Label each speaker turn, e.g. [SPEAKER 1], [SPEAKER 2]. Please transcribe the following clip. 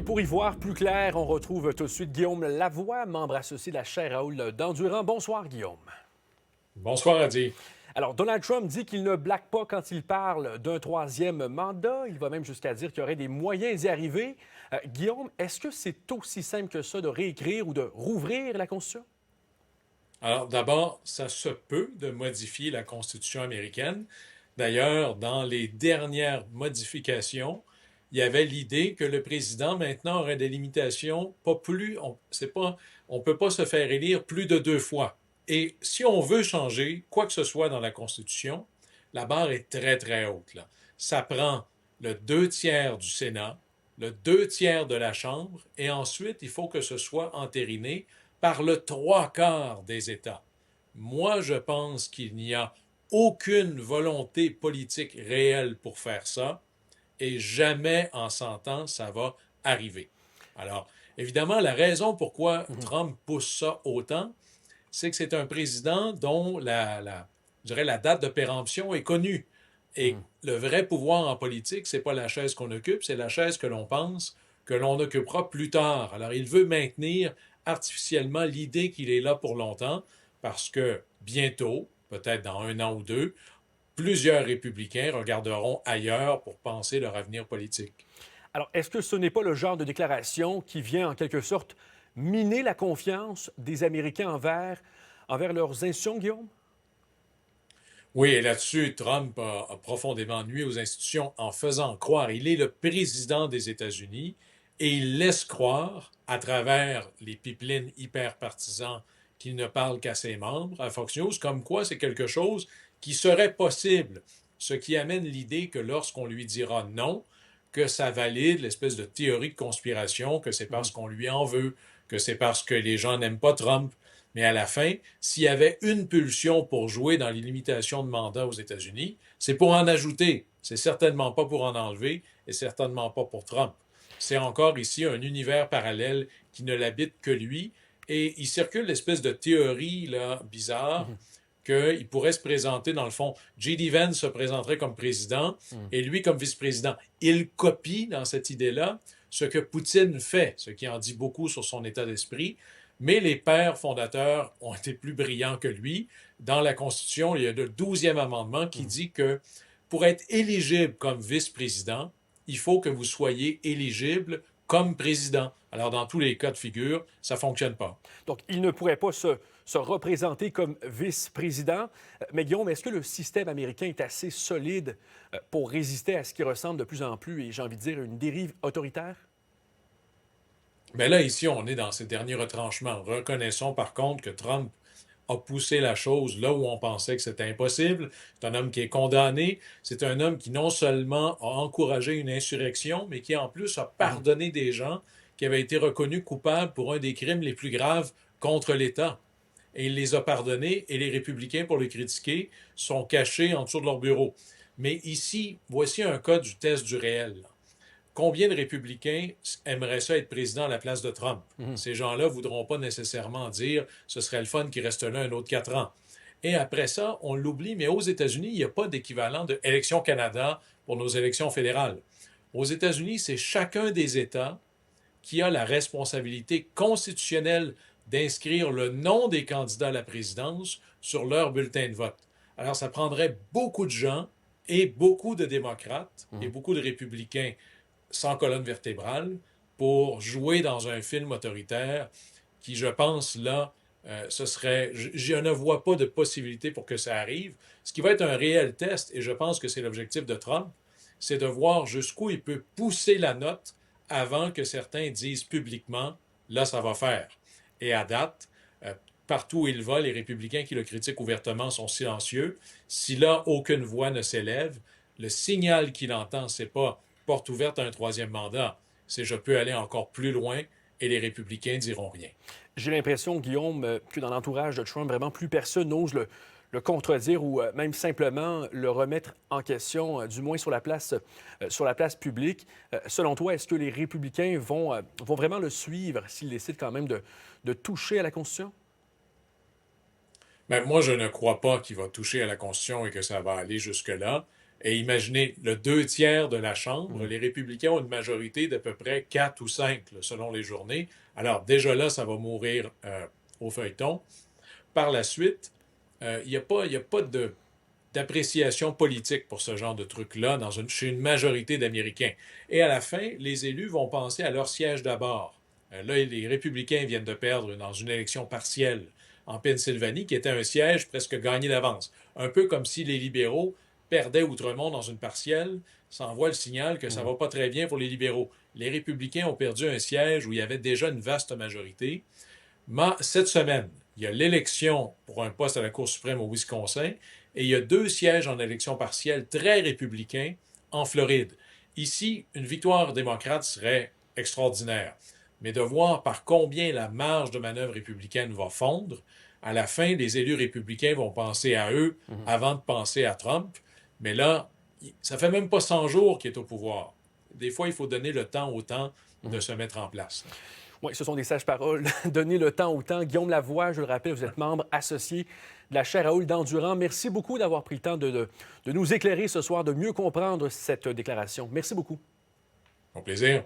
[SPEAKER 1] Et pour y voir plus clair, on retrouve tout de suite Guillaume Lavoie, membre associé de la chaire Raoul d'Endurant. Bonsoir, Guillaume.
[SPEAKER 2] Bonsoir, Adi.
[SPEAKER 1] Alors, Donald Trump dit qu'il ne blague pas quand il parle d'un troisième mandat. Il va même jusqu'à dire qu'il y aurait des moyens d'y arriver. Guillaume, est-ce que c'est aussi simple que ça de réécrire ou de rouvrir la Constitution?
[SPEAKER 2] Alors, d'abord, ça se peut de modifier la Constitution américaine. D'ailleurs, dans les dernières modifications, il y avait l'idée que le président maintenant aurait des limitations, pas plus, on peut pas se faire élire plus de 2 fois. Et si on veut changer quoi que ce soit dans la Constitution, la barre est très, très haute, là. Ça prend le 2 tiers du Sénat, le 2 tiers de la Chambre, et ensuite, il faut que ce soit entériné par le 3 quarts des États. Moi, je pense qu'il n'y a aucune volonté politique réelle pour faire ça, et jamais en 100 ans ça va arriver. Alors, évidemment, la raison pourquoi
[SPEAKER 1] Mhm.
[SPEAKER 2] Trump pousse ça autant, c'est que c'est un président dont je dirais, la date de péremption est connue. Et
[SPEAKER 1] Mhm.
[SPEAKER 2] le vrai pouvoir en politique, c'est pas la chaise qu'on occupe, c'est la chaise que l'on pense que l'on occupera plus tard. Alors, il veut maintenir artificiellement l'idée qu'il est là pour longtemps, parce que bientôt, peut-être dans 1 an ou 2, plusieurs républicains regarderont ailleurs pour penser leur avenir politique.
[SPEAKER 1] Alors, est-ce que ce n'est pas le genre de déclaration qui vient en quelque sorte miner la confiance des Américains envers leurs institutions, Guillaume?
[SPEAKER 2] Oui, et là-dessus, Trump a profondément nui aux institutions en faisant croire, il est le président des États-Unis et il laisse croire, à travers les pipelines hyper partisans, qu'il ne parle qu'à ses membres, à Fox News, comme quoi c'est quelque chose qui serait possible. Ce qui amène l'idée que lorsqu'on lui dira non, que ça valide l'espèce de théorie de conspiration, que c'est parce qu'on lui en veut, que c'est parce que les gens n'aiment pas Trump. Mais à la fin, s'il y avait une pulsion pour jouer dans les limitations de mandat aux États-Unis, c'est pour en ajouter. C'est certainement pas pour en enlever et certainement pas pour Trump. C'est encore ici un univers parallèle qui ne l'habite que lui. Et il circule l'espèce de théorie là, bizarre
[SPEAKER 1] Mhm.
[SPEAKER 2] qu'il pourrait se présenter, dans le fond, J.D. Vance se présenterait comme président
[SPEAKER 1] Mhm.
[SPEAKER 2] et lui comme vice-président. Il copie dans cette idée-là ce que Poutine fait, ce qui en dit beaucoup sur son état d'esprit. Mais les pères fondateurs ont été plus brillants que lui. Dans la Constitution, il y a le 12e amendement qui
[SPEAKER 1] Mhm.
[SPEAKER 2] dit que pour être éligible comme vice-président, il faut que vous soyez éligible comme président. Alors, dans tous les cas de figure, ça ne fonctionne pas.
[SPEAKER 1] Donc, il ne pourrait pas se représenter comme vice-président. Mais Guillaume, est-ce que le système américain est assez solide pour résister à ce qui ressemble de plus en plus, et j'ai envie de dire, une dérive autoritaire?
[SPEAKER 2] Mais là, ici, on est dans ces derniers retranchements. Reconnaissons par contre que Trump a poussé la chose là où on pensait que c'était impossible. C'est un homme qui est condamné. C'est un homme qui non seulement a encouragé une insurrection, mais qui en plus a
[SPEAKER 1] Mhm.
[SPEAKER 2] pardonné des gens qui avaient été reconnus coupables pour un des crimes les plus graves contre l'État. Et il les a pardonnés et les républicains, pour le critiquer, sont cachés en dessous de leur bureau. Mais ici, voici un cas du test du réel. Combien de républicains aimeraient ça être président à la place de Trump?
[SPEAKER 1] Mhm.
[SPEAKER 2] Ces gens-là ne voudront pas nécessairement dire ce serait le fun qu'il reste là un autre 4 ans. Et après ça, on l'oublie, mais aux États-Unis, il n'y a pas d'équivalent de Élections Canada pour nos élections fédérales. Aux États-Unis, c'est chacun des États qui a la responsabilité constitutionnelle d'inscrire le nom des candidats à la présidence sur leur bulletin de vote. Alors, ça prendrait beaucoup de gens et beaucoup de démocrates et
[SPEAKER 1] Mhm.
[SPEAKER 2] beaucoup de républicains sans colonne vertébrale pour jouer dans un film autoritaire qui, je pense, là, ce serait. Je ne vois pas de possibilité pour que ça arrive. Ce qui va être un réel test, et je pense que c'est l'objectif de Trump, c'est de voir jusqu'où il peut pousser la note avant que certains disent publiquement, là, ça va faire. Et à date, partout où il va, les républicains qui le critiquent ouvertement sont silencieux. Si là, aucune voix ne s'élève, le signal qu'il entend, c'est pas porte ouverte à un troisième mandat, c'est je peux aller encore plus loin et les républicains diront rien.
[SPEAKER 1] J'ai l'impression, Guillaume, que dans l'entourage de Trump, vraiment plus personne n'ose le contredire ou même simplement le remettre en question, du moins sur la place publique. Selon toi, est-ce que les républicains vont vraiment le suivre s'il décide quand même de toucher à la Constitution?
[SPEAKER 2] Mais moi, je ne crois pas qu'il va toucher à la Constitution et que ça va aller jusque-là. Et imaginez, le 2 tiers de la Chambre, les républicains ont une majorité d'à peu près 4 ou 5, là, selon les journées. Alors déjà là, ça va mourir au feuilleton. Par la suite, il y a pas d'appréciation politique pour ce genre de truc-là chez une majorité d'Américains. Et à la fin, les élus vont penser à leur siège d'abord. Là, les républicains viennent de perdre dans une élection partielle en Pennsylvanie, qui était un siège presque gagné d'avance. Un peu comme si les libéraux perdaient Outremont dans une partielle, ça envoie le signal que ça va pas très bien pour les libéraux. Les républicains ont perdu un siège où il y avait déjà une vaste majorité. Mais cette semaine, il y a l'élection pour un poste à la Cour suprême au Wisconsin et il y a 2 sièges en élection partielle très républicains en Floride. Ici, une victoire démocrate serait extraordinaire. Mais de voir par combien la marge de manœuvre républicaine va fondre, à la fin, les élus républicains vont penser à eux avant de penser à Trump. Mais là, ça fait même pas 100 jours qu'il est au pouvoir. Des fois, il faut donner le temps au temps de se mettre en place.
[SPEAKER 1] Oui, ce sont des sages paroles. Donner le temps au temps. Guillaume Lavoie, je le rappelle, vous êtes membre associé de la chaire Raoul Dandurand. Merci beaucoup d'avoir pris le temps de nous éclairer ce soir, de mieux comprendre cette déclaration. Merci beaucoup.
[SPEAKER 2] Au plaisir.